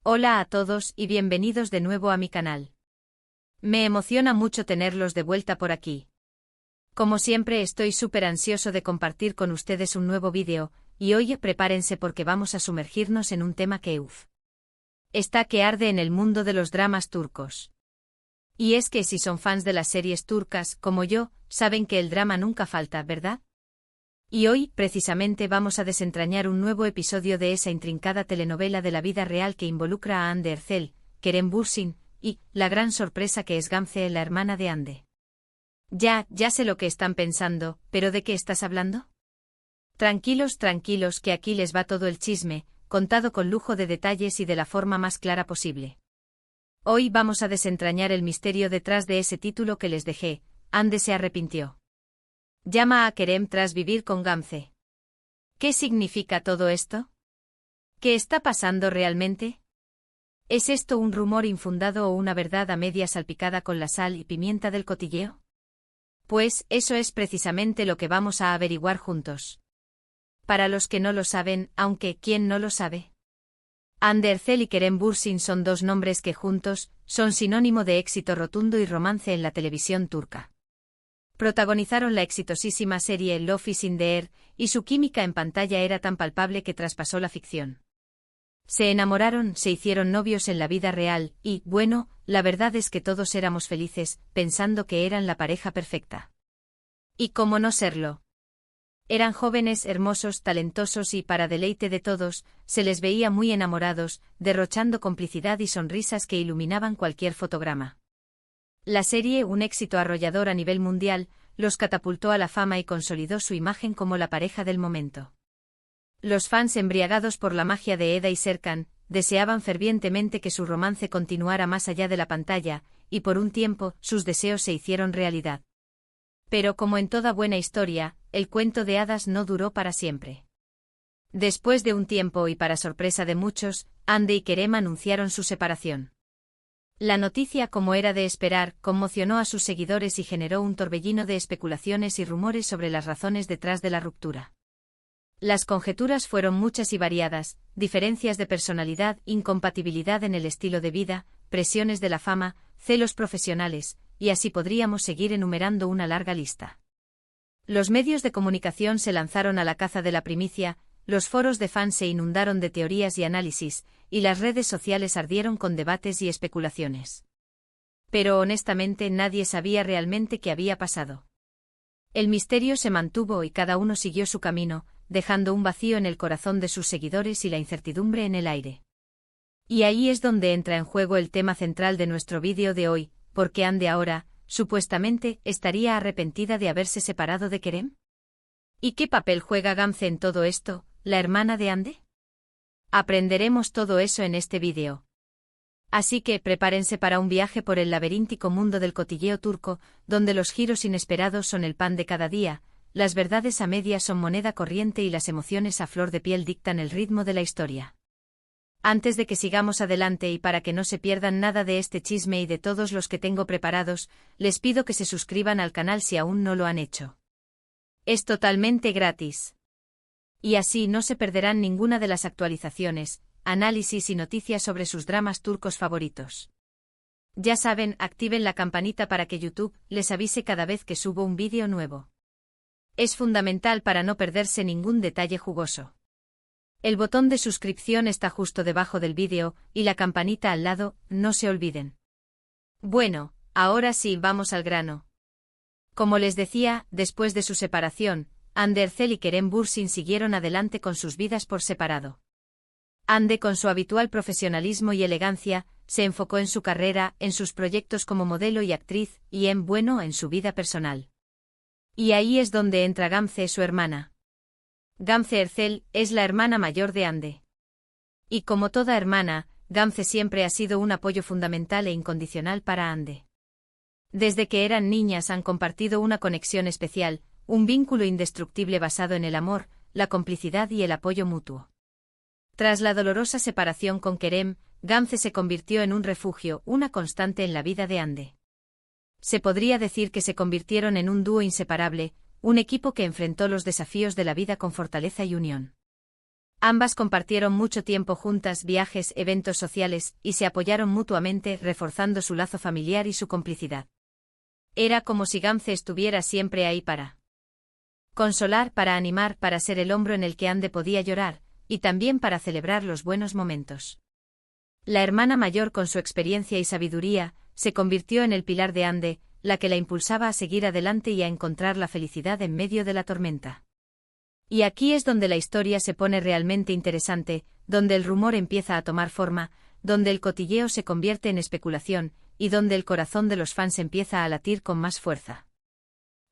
Hola a todos y bienvenidos de nuevo a mi canal. Me emociona mucho tenerlos de vuelta por aquí. Como siempre estoy súper ansioso de compartir con ustedes un nuevo vídeo, y hoy prepárense porque vamos a sumergirnos en un tema que está que arde en el mundo de los dramas turcos. Y es que si son fans de las series turcas, como yo, saben que el drama nunca falta, ¿verdad? Y hoy, precisamente, vamos a desentrañar un nuevo episodio de esa intrincada telenovela de la vida real que involucra a Hande Erçel, Kerem Bürsin, y la gran sorpresa que es Gamze, la hermana de Hande. Ya sé lo que están pensando, ¿pero de qué estás hablando? Tranquilos, que aquí les va todo el chisme, contado con lujo de detalles y de la forma más clara posible. Hoy vamos a desentrañar el misterio detrás de ese título que les dejé. Hande se arrepintió. Llama a Kerem tras vivir con Gamze. ¿Qué significa todo esto? ¿Qué está pasando realmente? ¿Es esto un rumor infundado o una verdad a media salpicada con la sal y pimienta del cotilleo? Pues eso es precisamente lo que vamos a averiguar juntos. Para los que no lo saben, aunque ¿quién no lo sabe? Hande Erçel y Kerem Bürsin son dos nombres que juntos son sinónimo de éxito rotundo y romance en la televisión turca. Protagonizaron la exitosísima serie Love is in the Air, y su química en pantalla era tan palpable que traspasó la ficción. Se enamoraron, se hicieron novios en la vida real, y, bueno, la verdad es que todos éramos felices, pensando que eran la pareja perfecta. ¿Y cómo no serlo? Eran jóvenes, hermosos, talentosos y, para deleite de todos, se les veía muy enamorados, derrochando complicidad y sonrisas que iluminaban cualquier fotograma. La serie, un éxito arrollador a nivel mundial, los catapultó a la fama y consolidó su imagen como la pareja del momento. Los fans, embriagados por la magia de Eda y Serkan, deseaban fervientemente que su romance continuara más allá de la pantalla, y por un tiempo, sus deseos se hicieron realidad. Pero como en toda buena historia, el cuento de hadas no duró para siempre. Después de un tiempo y para sorpresa de muchos, Hande y Kerem anunciaron su separación. La noticia, como era de esperar, conmocionó a sus seguidores y generó un torbellino de especulaciones y rumores sobre las razones detrás de la ruptura. Las conjeturas fueron muchas y variadas: diferencias de personalidad, incompatibilidad en el estilo de vida, presiones de la fama, celos profesionales, y así podríamos seguir enumerando una larga lista. Los medios de comunicación se lanzaron a la caza de la primicia, los foros de fans se inundaron de teorías y análisis, y las redes sociales ardieron con debates y especulaciones. Pero honestamente nadie sabía realmente qué había pasado. El misterio se mantuvo y cada uno siguió su camino, dejando un vacío en el corazón de sus seguidores y la incertidumbre en el aire. Y ahí es donde entra en juego el tema central de nuestro vídeo de hoy: ¿por qué Hande ahora, supuestamente, estaría arrepentida de haberse separado de Kerem? ¿Y qué papel juega Gamze en todo esto, la hermana de Hande? Aprenderemos todo eso en este vídeo. Así que prepárense para un viaje por el laberíntico mundo del cotilleo turco, donde los giros inesperados son el pan de cada día, las verdades a medias son moneda corriente y las emociones a flor de piel dictan el ritmo de la historia. Antes de que sigamos adelante y para que no se pierdan nada de este chisme y de todos los que tengo preparados, les pido que se suscriban al canal si aún no lo han hecho. Es totalmente gratis. Y así no se perderán ninguna de las actualizaciones, análisis y noticias sobre sus dramas turcos favoritos. Ya saben, activen la campanita para que YouTube les avise cada vez que subo un vídeo nuevo. Es fundamental para no perderse ningún detalle jugoso. El botón de suscripción está justo debajo del vídeo, y la campanita al lado, no se olviden. Bueno, ahora sí, vamos al grano. Como les decía, después de su separación, Hande Erçel y Kerem Bürsin siguieron adelante con sus vidas por separado. Hande, con su habitual profesionalismo y elegancia, se enfocó en su carrera, en sus proyectos como modelo y actriz, y en su vida personal. Y ahí es donde entra Gamze, su hermana. Gamze Erçel es la hermana mayor de Hande. Y como toda hermana, Gamze siempre ha sido un apoyo fundamental e incondicional para Hande. Desde que eran niñas han compartido una conexión especial, un vínculo indestructible basado en el amor, la complicidad y el apoyo mutuo. Tras la dolorosa separación con Kerem, Gamze se convirtió en un refugio, una constante en la vida de Hande. Se podría decir que se convirtieron en un dúo inseparable, un equipo que enfrentó los desafíos de la vida con fortaleza y unión. Ambas compartieron mucho tiempo juntas, viajes, eventos sociales, y se apoyaron mutuamente, reforzando su lazo familiar y su complicidad. Era como si Gamze estuviera siempre ahí para consolar, para animar, para ser el hombro en el que Ande podía llorar, y también para celebrar los buenos momentos. La hermana mayor, con su experiencia y sabiduría, se convirtió en el pilar de Ande, la que la impulsaba a seguir adelante y a encontrar la felicidad en medio de la tormenta. Y aquí es donde la historia se pone realmente interesante, donde el rumor empieza a tomar forma, donde el cotilleo se convierte en especulación, y donde el corazón de los fans empieza a latir con más fuerza.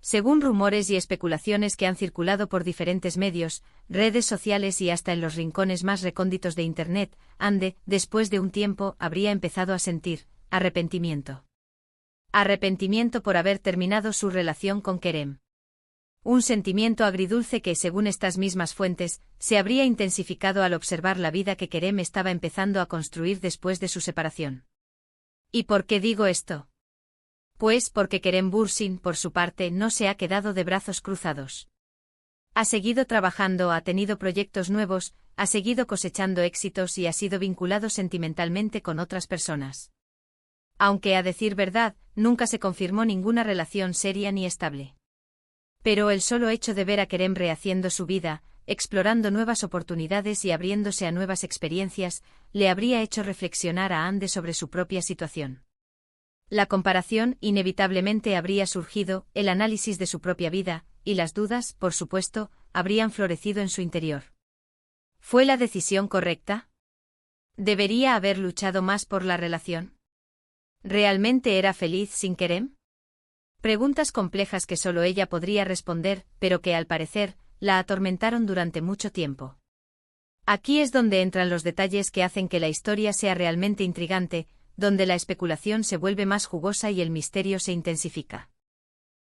Según rumores y especulaciones que han circulado por diferentes medios, redes sociales y hasta en los rincones más recónditos de Internet, Ande, después de un tiempo, habría empezado a sentir arrepentimiento. Arrepentimiento por haber terminado su relación con Kerem. Un sentimiento agridulce que, según estas mismas fuentes, se habría intensificado al observar la vida que Kerem estaba empezando a construir después de su separación. ¿Y por qué digo esto? Pues porque Kerem Bürsin, por su parte, no se ha quedado de brazos cruzados. Ha seguido trabajando, ha tenido proyectos nuevos, ha seguido cosechando éxitos y ha sido vinculado sentimentalmente con otras personas. Aunque, a decir verdad, nunca se confirmó ninguna relación seria ni estable. Pero el solo hecho de ver a Kerem rehaciendo su vida, explorando nuevas oportunidades y abriéndose a nuevas experiencias, le habría hecho reflexionar a Ande sobre su propia situación. La comparación inevitablemente habría surgido, el análisis de su propia vida, y las dudas, por supuesto, habrían florecido en su interior. ¿Fue la decisión correcta? ¿Debería haber luchado más por la relación? ¿Realmente era feliz sin Kerem? Preguntas complejas que solo ella podría responder, pero que al parecer, la atormentaron durante mucho tiempo. Aquí es donde entran los detalles que hacen que la historia sea realmente intrigante, donde la especulación se vuelve más jugosa y el misterio se intensifica.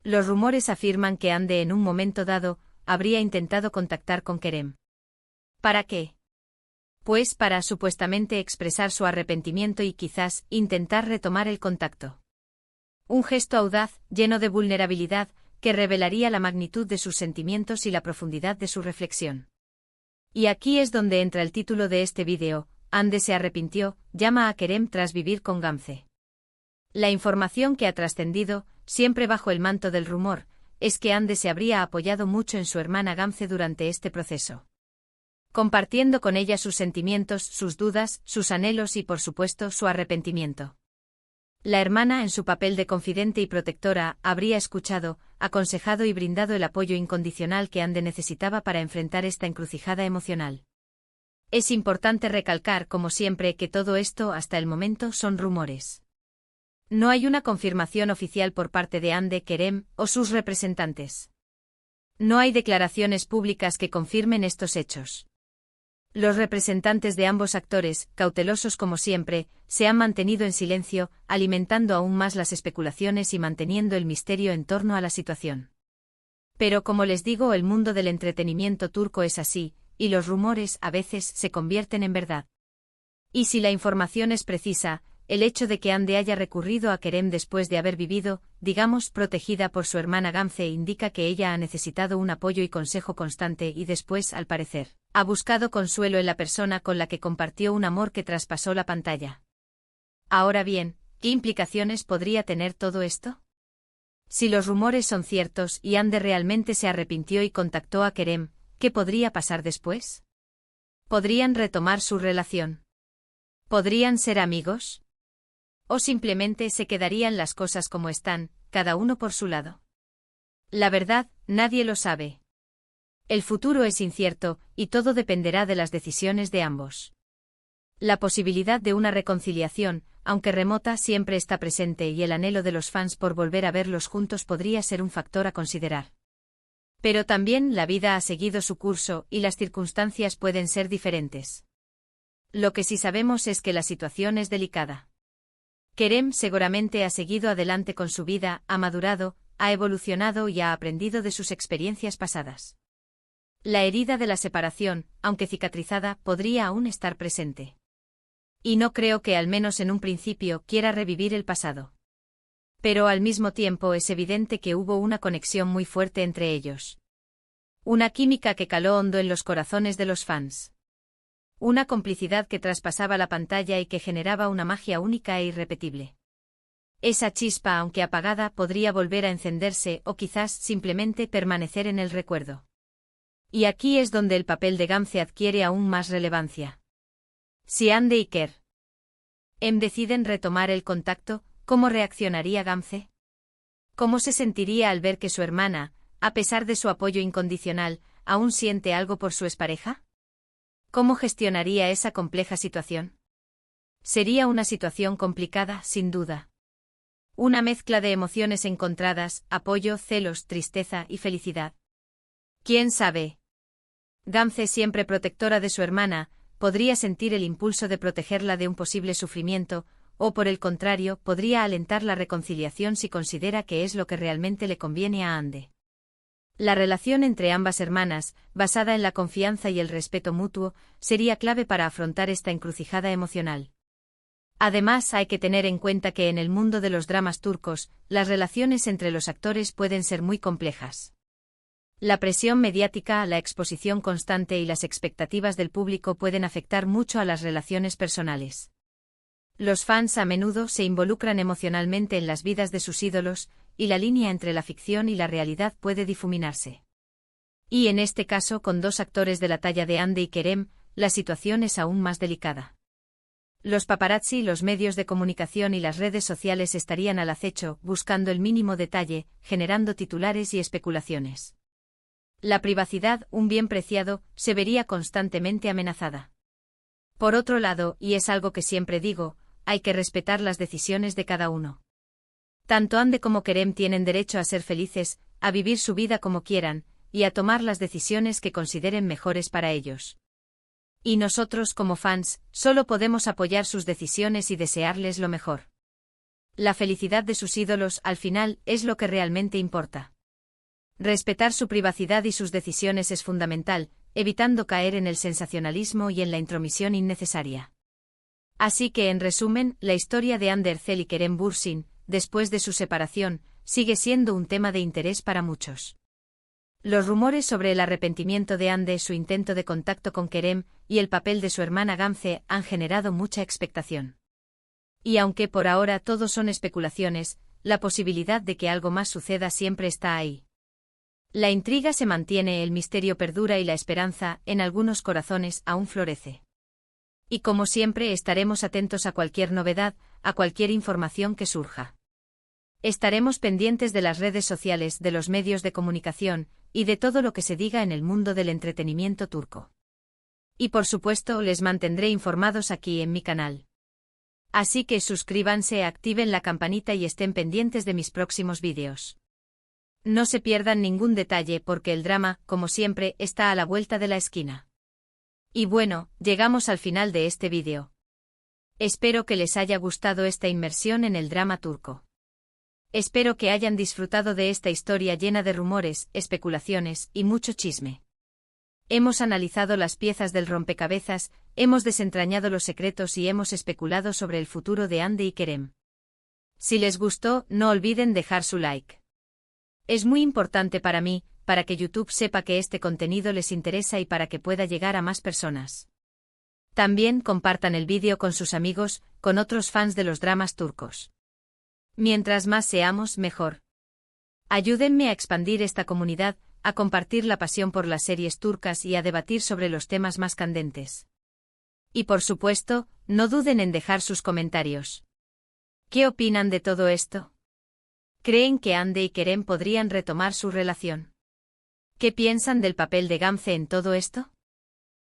Los rumores afirman que Ande en un momento dado, habría intentado contactar con Kerem. ¿Para qué? Pues para supuestamente expresar su arrepentimiento y quizás intentar retomar el contacto. Un gesto audaz, lleno de vulnerabilidad, que revelaría la magnitud de sus sentimientos y la profundidad de su reflexión. Y aquí es donde entra el título de este vídeo: Ande se arrepintió, llama a Kerem tras vivir con Gamze. La información que ha trascendido, siempre bajo el manto del rumor, es que Ande se habría apoyado mucho en su hermana Gamze durante este proceso, compartiendo con ella sus sentimientos, sus dudas, sus anhelos y, por supuesto, su arrepentimiento. La hermana, en su papel de confidente y protectora, habría escuchado, aconsejado y brindado el apoyo incondicional que Ande necesitaba para enfrentar esta encrucijada emocional. Es importante recalcar, como siempre, que todo esto, hasta el momento, son rumores. No hay una confirmación oficial por parte de Ande, Kerem o sus representantes. No hay declaraciones públicas que confirmen estos hechos. Los representantes de ambos actores, cautelosos como siempre, se han mantenido en silencio, alimentando aún más las especulaciones y manteniendo el misterio en torno a la situación. Pero como les digo, el mundo del entretenimiento turco es así, y los rumores a veces se convierten en verdad. Y si la información es precisa, el hecho de que Ande haya recurrido a Kerem después de haber vivido, digamos, protegida por su hermana Gamze, indica que ella ha necesitado un apoyo y consejo constante y después, al parecer, ha buscado consuelo en la persona con la que compartió un amor que traspasó la pantalla. Ahora bien, ¿qué implicaciones podría tener todo esto? Si los rumores son ciertos y Ande realmente se arrepintió y contactó a Kerem, ¿qué podría pasar después? ¿Podrían retomar su relación? ¿Podrían ser amigos? ¿O simplemente se quedarían las cosas como están, cada uno por su lado? La verdad, nadie lo sabe. El futuro es incierto, y todo dependerá de las decisiones de ambos. La posibilidad de una reconciliación, aunque remota, siempre está presente y el anhelo de los fans por volver a verlos juntos podría ser un factor a considerar. Pero también la vida ha seguido su curso y las circunstancias pueden ser diferentes. Lo que sí sabemos es que la situación es delicada. Kerem seguramente ha seguido adelante con su vida, ha madurado, ha evolucionado y ha aprendido de sus experiencias pasadas. La herida de la separación, aunque cicatrizada, podría aún estar presente. Y no creo que, al menos en un principio, quiera revivir el pasado. Pero al mismo tiempo es evidente que hubo una conexión muy fuerte entre ellos. Una química que caló hondo en los corazones de los fans. Una complicidad que traspasaba la pantalla y que generaba una magia única e irrepetible. Esa chispa, aunque apagada, podría volver a encenderse o quizás simplemente permanecer en el recuerdo. Y aquí es donde el papel de Gamze adquiere aún más relevancia. Si Ande y Kerem deciden retomar el contacto, ¿cómo reaccionaría Gamze? ¿Cómo se sentiría al ver que su hermana, a pesar de su apoyo incondicional, aún siente algo por su expareja? ¿Cómo gestionaría esa compleja situación? Sería una situación complicada, sin duda. Una mezcla de emociones encontradas, apoyo, celos, tristeza y felicidad. ¿Quién sabe? Gamze, siempre protectora de su hermana, podría sentir el impulso de protegerla de un posible sufrimiento, o por el contrario, podría alentar la reconciliación si considera que es lo que realmente le conviene a Ande. La relación entre ambas hermanas, basada en la confianza y el respeto mutuo, sería clave para afrontar esta encrucijada emocional. Además, hay que tener en cuenta que en el mundo de los dramas turcos, las relaciones entre los actores pueden ser muy complejas. La presión mediática, la exposición constante y las expectativas del público pueden afectar mucho a las relaciones personales. Los fans a menudo se involucran emocionalmente en las vidas de sus ídolos, y la línea entre la ficción y la realidad puede difuminarse. Y en este caso, con dos actores de la talla de Ande y Kerem, la situación es aún más delicada. Los paparazzi, los medios de comunicación y las redes sociales estarían al acecho, buscando el mínimo detalle, generando titulares y especulaciones. La privacidad, un bien preciado, se vería constantemente amenazada. Por otro lado, y es algo que siempre digo, hay que respetar las decisiones de cada uno. Tanto Ande como Kerem tienen derecho a ser felices, a vivir su vida como quieran, y a tomar las decisiones que consideren mejores para ellos. Y nosotros, como fans, solo podemos apoyar sus decisiones y desearles lo mejor. La felicidad de sus ídolos, al final, es lo que realmente importa. Respetar su privacidad y sus decisiones es fundamental, evitando caer en el sensacionalismo y en la intromisión innecesaria. Así que, en resumen, la historia de Hande Erçel y Kerem Bürsin, después de su separación, sigue siendo un tema de interés para muchos. Los rumores sobre el arrepentimiento de Hande, su intento de contacto con Kerem, y el papel de su hermana Gamze han generado mucha expectación. Y aunque por ahora todo son especulaciones, la posibilidad de que algo más suceda siempre está ahí. La intriga se mantiene, el misterio perdura y la esperanza, en algunos corazones, aún florece. Y como siempre estaremos atentos a cualquier novedad, a cualquier información que surja. Estaremos pendientes de las redes sociales, de los medios de comunicación, y de todo lo que se diga en el mundo del entretenimiento turco. Y por supuesto les mantendré informados aquí en mi canal. Así que suscríbanse, activen la campanita y estén pendientes de mis próximos vídeos. No se pierdan ningún detalle porque el drama, como siempre, está a la vuelta de la esquina. Y bueno, llegamos al final de este vídeo. Espero que les haya gustado esta inmersión en el drama turco. Espero que hayan disfrutado de esta historia llena de rumores, especulaciones y mucho chisme. Hemos analizado las piezas del rompecabezas, hemos desentrañado los secretos y hemos especulado sobre el futuro de Hande y Kerem. Si les gustó, no olviden dejar su like. Es muy importante para mí, para que YouTube sepa que este contenido les interesa y para que pueda llegar a más personas. También compartan el vídeo con sus amigos, con otros fans de los dramas turcos. Mientras más seamos, mejor. Ayúdenme a expandir esta comunidad, a compartir la pasión por las series turcas y a debatir sobre los temas más candentes. Y por supuesto, no duden en dejar sus comentarios. ¿Qué opinan de todo esto? ¿Creen que Hande y Kerem podrían retomar su relación? ¿Qué piensan del papel de Gamze en todo esto?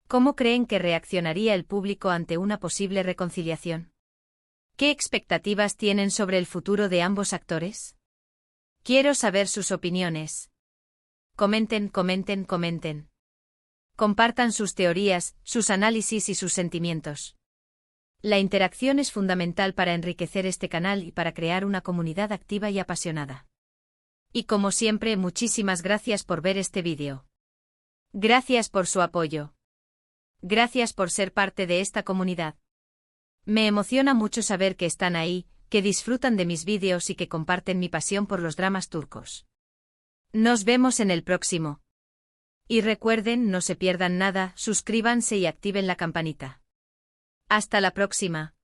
¿Cómo creen que reaccionaría el público ante una posible reconciliación? ¿Qué expectativas tienen sobre el futuro de ambos actores? Quiero saber sus opiniones. Comenten, comenten, comenten. Compartan sus teorías, sus análisis y sus sentimientos. La interacción es fundamental para enriquecer este canal y para crear una comunidad activa y apasionada. Y como siempre, muchísimas gracias por ver este vídeo. Gracias por su apoyo. Gracias por ser parte de esta comunidad. Me emociona mucho saber que están ahí, que disfrutan de mis vídeos y que comparten mi pasión por los dramas turcos. Nos vemos en el próximo. Y recuerden, no se pierdan nada, suscríbanse y activen la campanita. Hasta la próxima.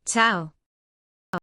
Chao.